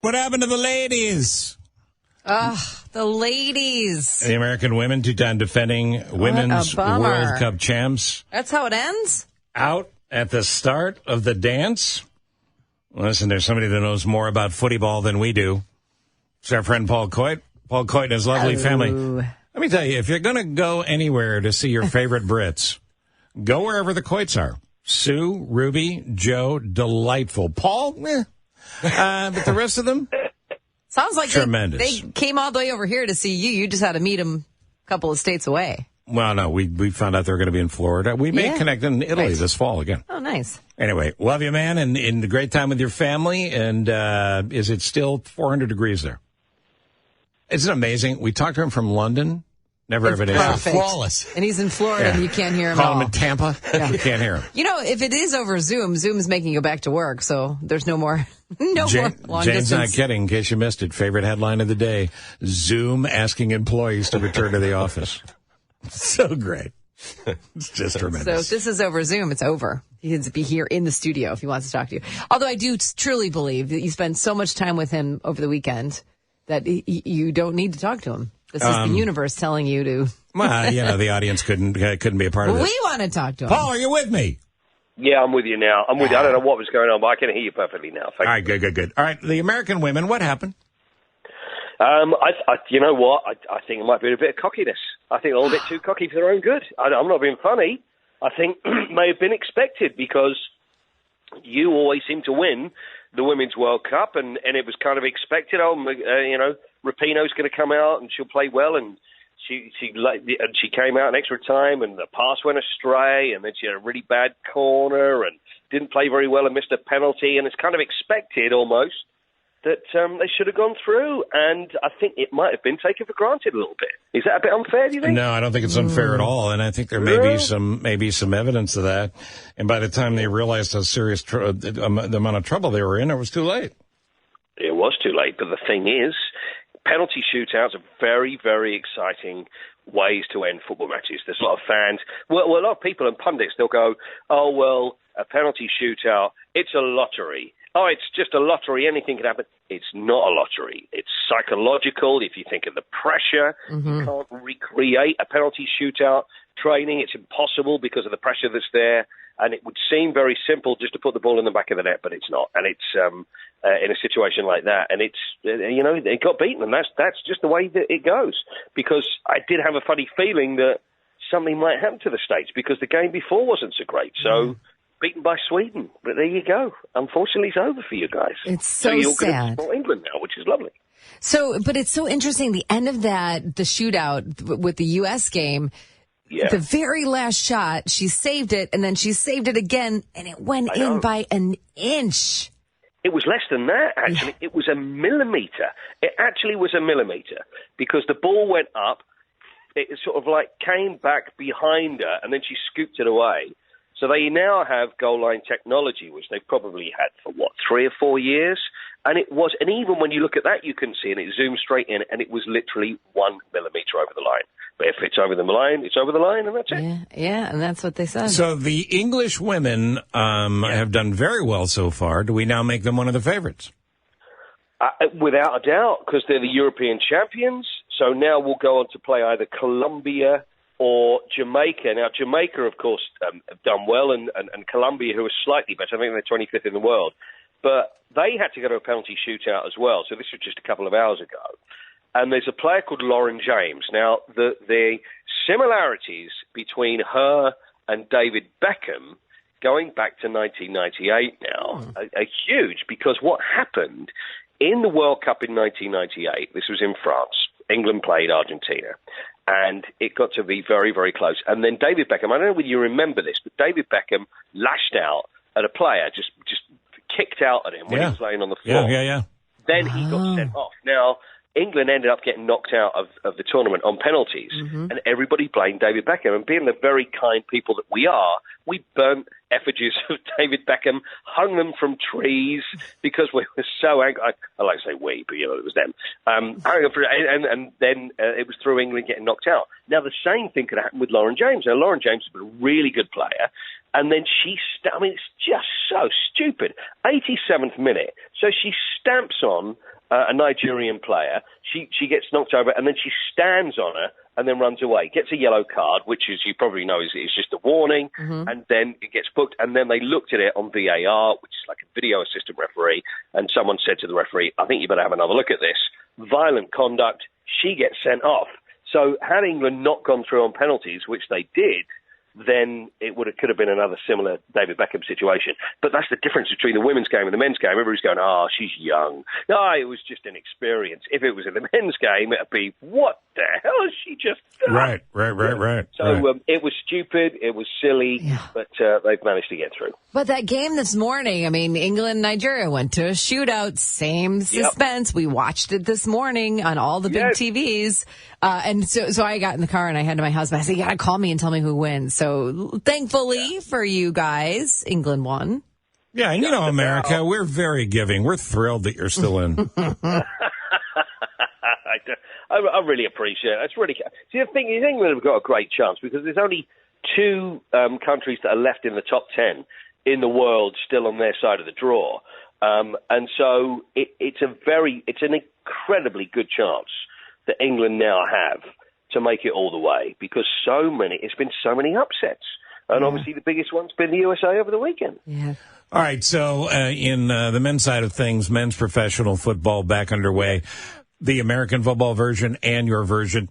What happened to the ladies? The ladies. The American women, two-time defending Women's World Cup champs. That's how it ends? Out at the start of the dance. Listen, there's somebody that knows more about footy ball than we do. It's our friend Paul Coyte. Paul Coyte and his lovely family. Let me tell you, if you're going to go anywhere to see your favorite Brits, go wherever the Coytes are. Sue, Ruby, Joe, delightful. Paul, but the rest of them? Sounds like tremendous. They came all the way over here to see you. You just had to meet them a couple of states away. Well, no, we found out they were going to be in Florida. We may connect in Italy this fall again. Oh, nice. Anyway, love you, man, and a great time with your family. And is it still 400 degrees there? Isn't it amazing? We talked to him from London. Never have an issue. Flawless. And he's in Florida, and you can't hear him Call at all. him in Tampa. You can't hear him. You know, if it is over Zoom's making you back to work, so there's no more more long Jane's distance. not kidding, in case you missed it. Favorite headline of the day, Zoom asking employees to return to the office. So great. It's just tremendous. So if this is over Zoom, it's over. He has to be here in the studio if he wants to talk to you. Although I do truly believe that you spend so much time with him over the weekend that you don't need to talk to him. This is the universe telling you to. Well, the audience couldn't be a part of this. We want to talk to him. Paul, are you with me? Yeah, I'm with you now. I'm with you. I don't know what was going on, but I can hear you perfectly now. All right, good. All right, the American women, what happened? You know what? I think it might be a bit of cockiness. I think a little bit too cocky for their own good. I'm not being funny. I think may have been expected because you always seem to win the Women's World Cup, and it was kind of expected. Rapinoe's going to come out and she'll play well, and she came out in extra time, and the pass went astray, and then she had a really bad corner and didn't play very well and missed a penalty, and it's kind of expected almost that they should have gone through, and I think it might have been taken for granted a little bit. Is that a bit unfair, do you think? No, I don't think it's unfair at all, and I think there may be some evidence of that. And by the time they realized how serious the amount of trouble they were in, it was too late. It was too late, but the thing is, penalty shootouts are very, very exciting ways to end football matches. There's a lot of fans, a lot of people and pundits, they'll go, oh, well, a penalty shootout, it's a lottery. Oh, it's just a lottery. Anything can happen. It's not a lottery. It's psychological. If you think of the pressure, you can't recreate a penalty shootout training. It's impossible because of the pressure that's there. And it would seem very simple just to put the ball in the back of the net, but it's not. And it's in a situation like that. And it's, it got beaten. And that's just the way that it goes. Because I did have a funny feeling that something might happen to the States because the game before wasn't so great. So beaten by Sweden. But there you go. Unfortunately, it's over for you guys. It's so you're sad. going to England now, which is lovely. So, but it's so interesting. The end of the shootout with the U.S. game, the very last shot, she saved it, and then she saved it again, and it went in by an inch. It was less than that, actually. It was a millimetre. It actually was a millimetre because the ball went up. It sort of like came back behind her, and then she scooped it away. So they now have goal line technology, which they've probably had for, 3 or 4 years? And even when you look at that, you can see, and it zoomed straight in, and it was literally 1 millimetre over the line. But if it's over the line, it's over the line, and that's it. Yeah, and that's what they said. So the English women have done very well so far. Do we now make them one of the favorites? Without a doubt, because they're the European champions. So now we'll go on to play either Colombia or Jamaica. Now, Jamaica, of course, have done well, and Colombia, who are slightly better. I think they're 25th in the world. But they had to go to a penalty shootout as well. So this was just a couple of hours ago. And there's a player called Lauren James. Now, the similarities between her and David Beckham, going back to 1998 now, are huge. Because what happened in the World Cup in 1998, this was in France, England played Argentina. And it got to be very, very close. And then David Beckham, I don't know whether you remember this, but David Beckham lashed out at a player, just kicked out at him when he was laying on the floor. Yeah. Then he got sent off. Now, England ended up getting knocked out of the tournament on penalties, and everybody blamed David Beckham. And being the very kind people that we are, we burnt effigies of David Beckham, hung them from trees because we were so angry. I like to say we, but it was them. And then it was through England getting knocked out. Now, the same thing could happen with Lauren James. Now, Lauren James has been a really good player, and then it's just so stupid. 87th minute, so she stamps on a Nigerian player. She gets knocked over, and then she stands on her and then runs away. Gets a yellow card, which, as you probably know, is just a warning, and then it gets booked. And then they looked at it on VAR, which is like a video assistant referee, and someone said to the referee, I think you better have another look at this. Violent conduct. She gets sent off. So had England not gone through on penalties, which they did, then it could have been another similar David Beckham situation. But that's the difference between the women's game and the men's game. Everybody's going, she's young. No, it was just an experience. If it was in the men's game, it would be, what the hell has she just done? Right. So it was stupid, it was silly, but they've managed to get through. But that game this morning, I mean, England-Nigeria went to a shootout, same suspense. Yep. We watched it this morning on all the big TVs. And so I got in the car and I had to my husband, I said, you got to call me and tell me who wins. So thankfully for you guys, England won. Yeah, and America, we're very giving. We're thrilled that you're still in. I really appreciate it. It's really. See, the thing is, England have got a great chance because there's only two countries that are left in the top 10 in the world still on their side of the draw, and so it's an incredibly good chance that England now have to make it all the way because it's been so many upsets, and obviously the biggest one's been the USA over the weekend. Yeah. All right, so in the men's side of things, men's professional football back underway. The American football version and your version,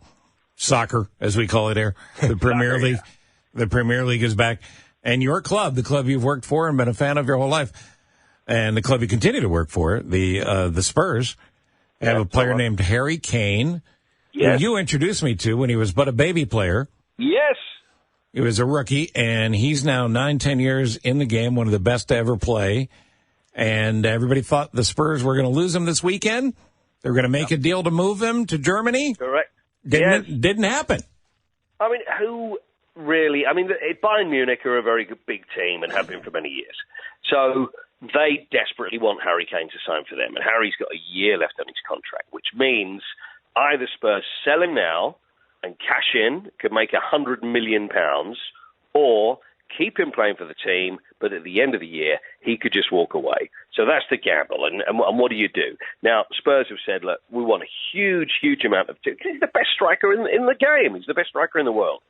soccer, as we call it here, the Premier League. The Premier League is back. And your club, the club you've worked for and been a fan of your whole life, and the club you continue to work for, the Spurs, have a player named Harry Kane, who you introduced me to when he was but a baby player. Yes. He was a rookie, and he's now 9-10 years in the game, one of the best to ever play. And everybody thought the Spurs were going to lose him this weekend. They were going to make a deal to move him to Germany. Correct. Didn't happen. I mean, who really? I mean, Bayern Munich are a very good big team and have been for many years. So they desperately want Harry Kane to sign for them. And Harry's got a year left on his contract, which means either Spurs sell him now and cash in, could make £100 million, or keep him playing for the team, but at the end of the year, he could just walk away. So that's the gamble. And what do you do? Now, Spurs have said, look, we want a huge, huge amount of... He's the best striker in the game. He's the best striker in the world.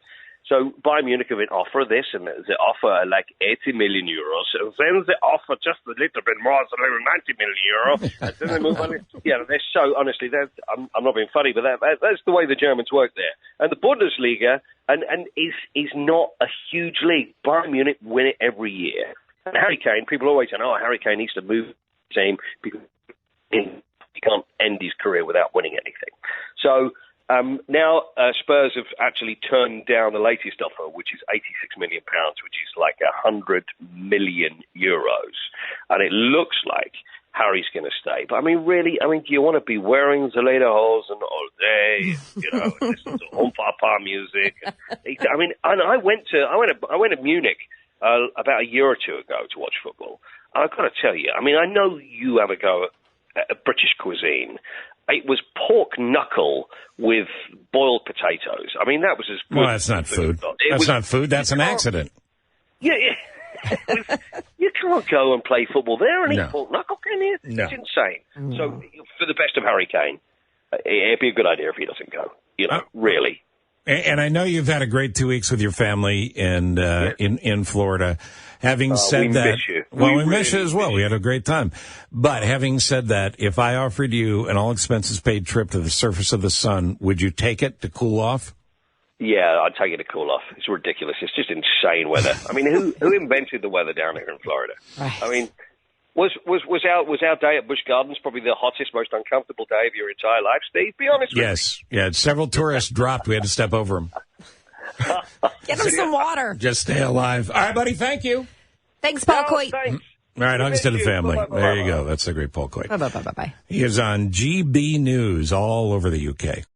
So Bayern Munich have offer this, and they offer like 80 million euros. And then they offer just a little bit more, so like 90 million euros. And then they move on. Yeah, they're so, honestly, I'm not being funny, but that's the way the Germans work there. And the Bundesliga and is not a huge league. Bayern Munich win it every year. And Harry Kane, people always say, Harry Kane needs to move the team because he can't end his career without winning anything. So... now Spurs have actually turned down the latest offer, which is £86 million, which is like 100 million euros. And it looks like Harry's going to stay. But I mean, really, do you want to be wearing the lederhosen all day, listen to Home Papa music? And I went to Munich about a year or two ago to watch football. And I've got to tell you, I know you have a go at British cuisine. It was pork knuckle with boiled potatoes. That was as good. Well, that's not food. That's not food. That's an accident. Yeah. You can't go and play football there and eat pork knuckle, can you? No. It's insane. So, for the best of Harry Kane, it'd be a good idea if he doesn't go. Really. And I know you've had a great 2 weeks with your family and in Florida. Having said that, miss you. We miss you as well. We had a great time. But having said that, if I offered you an all expenses paid trip to the surface of the sun, would you take it to cool off? Yeah, I'd take it to cool off. It's ridiculous. It's just insane weather. Who invented the weather down here in Florida? Right. Was our day at Busch Gardens probably the hottest, most uncomfortable day of your entire life, Steve? Be honest with me. Yes. Yeah, several tourists dropped. We had to step over them. Get them some water. Just stay alive. All right, buddy. Thank you. Thanks, Paul Coyte. Thanks. All right, hugs to the family. Bye-bye. There you go. That's the great Paul Coyte. Bye. He is on GB News all over the UK.